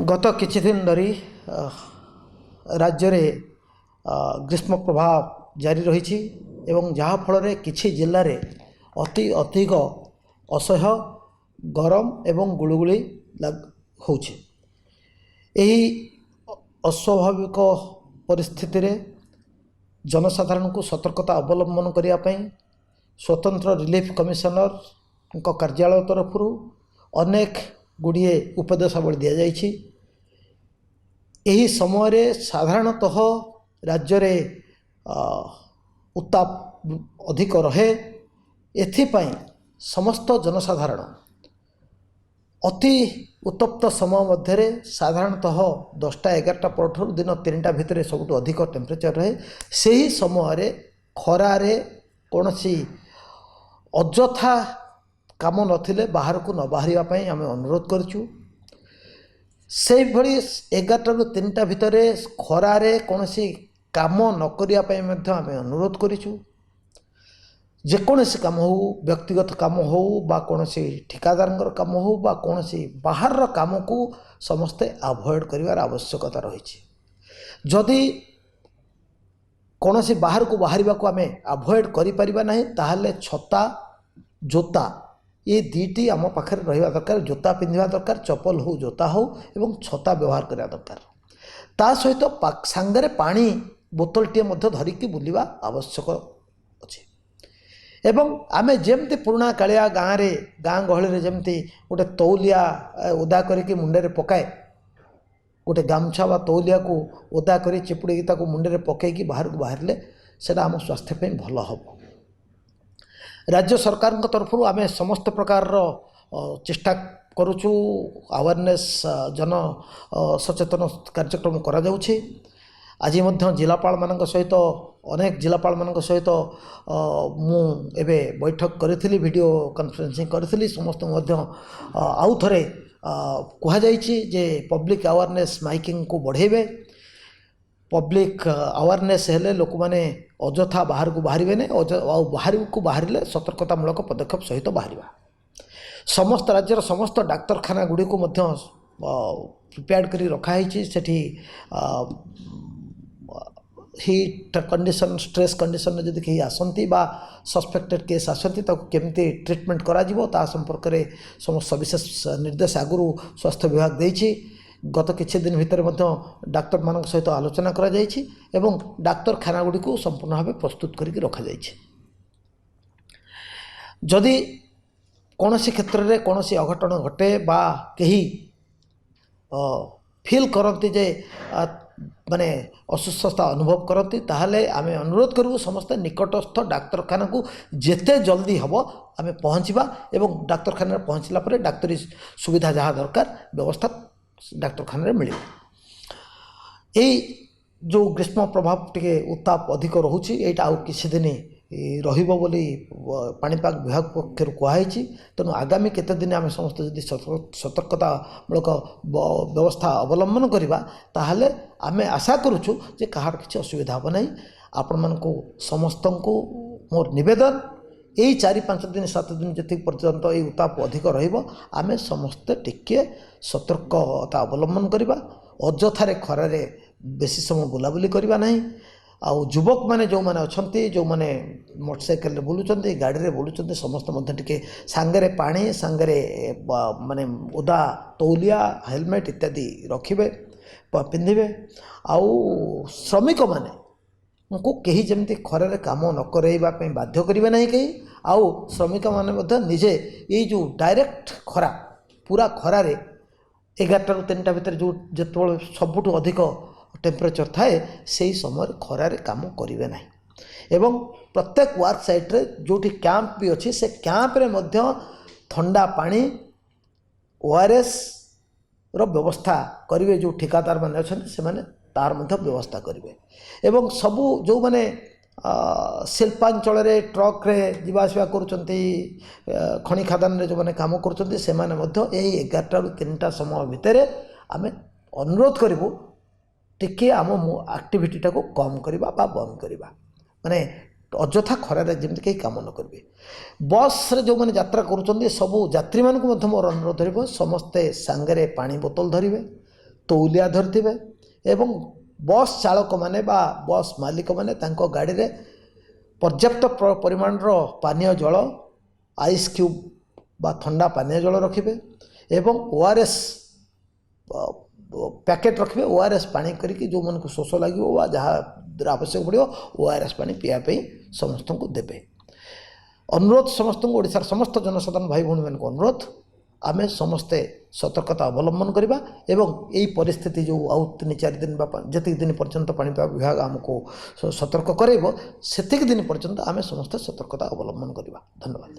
गत किछि दिन धरी राज्य रे ग्रीष्म प्रभाव जारी रही एवं जहाँ फल किछि जिले में अति अधिक असह्य गरम एवं गुलुगुली होछि। एही अस्वाभाविक परिस्थिति रे जनसाधारण को सतर्कता अवलंबन करने स्वतंत्र रिलीफ कमिशनर कार्यालय तरफ अनेक गुड़िए उपदेशावली दि जाइछि। एही समय रे साधारणतः राज्य रे उत्ताप अधिक रहे। एथिपाई समस्त जनसाधारण अति उत्तप्त समय मध्य साधारणतः 10टा-11टा पर दिन 3टा भितर सबुठ अधिक टेम्परेचर रहे। सही समय रे खरारे कौनसी अजथा काम नथिले बाहर को न बाहरिया पई आमे अनुरोध करछु। से भली 11टा रु 3टा भितर खरारे कौनसी काम न करिया पई मध्ये आमे अनुरोध करिछु। जेकोसी काम हो, व्यक्तिगत काम हो बा कौनसी ठिकादार काम हो बा कौनसी बाहर काम को समस्ते अवॉइड करिवार आवश्यकता रही। जदि कौनसी बाहर को बाहरिबा को आमे अवॉइड करि परिबा नाही ताहाले छता जोता ये दुईटी आम पाखे रहा दरकार। जोता पिंधा दरकार, चप्पल हो जोता हो एवं छता व्यवहार करा दरकार। ता सहित सांगरे पानी बोतलटे मध्य धरिकी बुलिबा आवश्यक अच्छे। एवं आमे जेमती पुराना कालिया गाँ गहली जमती गोटे तौलिया ओदा करके मुंडे पकाए, गोटे गामछा बा तौलिया को ओदा कर चिपुड़ी मुंडे पकईकी बाहर को बाहर से आम स्वास्थ्य पे भल हम। राज्य सरकार तरफ आमे समस्त प्रकार चेष्टा करुचु। अवेयरनेस जन सचेतन कार्यक्रम करा जाउछि। आज जिलापाल मान सहित अनेक जिलापाल मान सहित मु एबे बैठक करी, वीडियो कॉन्फ्रेंसिंग करी। समस्त आउ थरे कहा जाइछि जे पब्लिक अवेयरनेस माइकिंग को बढ़ेबे। पब्लिक अवेयरनेस हेले लोक माने अजथा बाहर को बाहर ने बाहर को बाहर सतर्कतामूलक पदक्षेप सहित बाहर। समस्त राज्यर समस्त डाक्तरखाना गुड़ी को प्रिपेयर करी रखाई। सेठी हीट कंडीशन स्ट्रेस कंडीशन जदि कहीं आसती बा सस्पेक्टेड केस आसती केमती ट्रीटमेंट करा जिवो ता संपर्क में समस्त सविशेष निर्देश आगु स्वास्थ्य विभाग देछि। गत किछि दिन भितर डाक्तर मान सहित आलोचना करा जाइछि एवं डाक्तरखाना गुड़ी को संपूर्ण भाव प्रस्तुत करके रखा जाइछि। जदि कौनसी क्षेत्र में कौनसी अघटन घटे बा कहीं फील करती जे माने असुस्थता अनुभव करती ताहले आमे अनुरोध करूँ समस्त निकटस्थ डाक्तरखाना को जेते जल्दी हम आमे पहुँचवा एवं डाक्तरखाना पहुँचला परे डाक्तरी सुविधा जहाँ दरकार व्यवस्था डाक्तरखाना मिले। यही जो ग्रीष्म प्रभाव टिके उत्ताप अधिक रोचे यहाँ आउ किसी दिन रहिबो बोली पाणीपाग विभाग पक्षर कहुई। तेणु आगामी केते दिन आम समस्त जदि सतर्कतामूलक व्यवस्था अवलंबन करवा ताहले आमे आशा करुचु जे कहार किसी असुविधा हम नहीं। आपण मानकु समस्त को मोर निवेदन यही 4-5 दिन 7 दिन जी पर्यंत ये उत्ताप अधिक रमें समस्ते टिके सतर्कता अवलंबन करवा। अजथारे खरारे बेसी समय बुलाबुली करवा नहीं। आउ युवक माने जो माने अछंती जो माने मोटरसाइकेल बुलुचंती गाड़ी रे बुलुचंती समस्त मध्य टिके सांगरे पानी सांगरे माने ओदा तौलिया हेलमेट इत्यादि रखिबे पिंधिबे। आउ श्रमिक माने उनको कहीं जमती खरारे काम न करवा बाध्य करेंगे नहीं कहीं। आउ श्रमिक मैंने निजे ये जो डायरेक्ट खरा पूरा खरारे 11टा रु 3टा भितर जो जो सबुठ अधिक टेम्परेचर थाए से समय खरारे काम करेंगे ना। एवं प्रत्येक वर्क साइट रे जो कैंप भी अच्छी से कैंप रे मध्य ठंडा पानी ORS रो व्यवस्था करेंगे। जो ठिकादार मैंने अच्छा से मैंने तार मध्य व्यवस्था करेंगे। एवं सबू जो मैंने शिल्पांचल ट्रक रे जीवासवा करुचंती खनि खादान रे जो मैंने काम करुचंती से माने मध्य यही 11टा रु 3टा समय भितर आमे अनुरोध करिवु टिके आम एक्टिविटीटा को कम करवा बा बंद करवा। माने अजथा खरारे जमी कहीं काम न करेंगे। बस रे जो मैंने यात्रा करुचंती सबू यात्री मानक मोर अनुरोध रहिबो समस्ते सांगरे पानी बोतल धरिबे, ତଉଲିଆ ଧରିଥିବେ ଏବଂ ବସ୍ ଚାଳକମାନେ ବା ବସ୍ ମାଲିକମାନେ ତାଙ୍କ ଗାଡ଼ିରେ पर्याप्त परिमाणर पानीय जल आइस क्यूब बा ठंडा पानीय जल रखिए एवं ओआरएस पैकेट रखिए ओआरएस पानी करके जो मन को शोष लगे जहाँ आवश्यक पड़ो ओआरएस पानी पीवाई समस्त को देवे। अनुरोध समस्त को ओडिशार समस्त जनसाधारण भाई भौणी मान अनुरोध आमे समस्ते सतर्कता अवलंबन करवा एवं यही परिस्थिति जो आउ 3-4 दिन जी दिन पर्यंत पाणीपाग विभाग आमको सतर्क करेब से दिन पर्यंत आमे समस्ते सतर्कता अवलंबन करवा। धन्यवाद।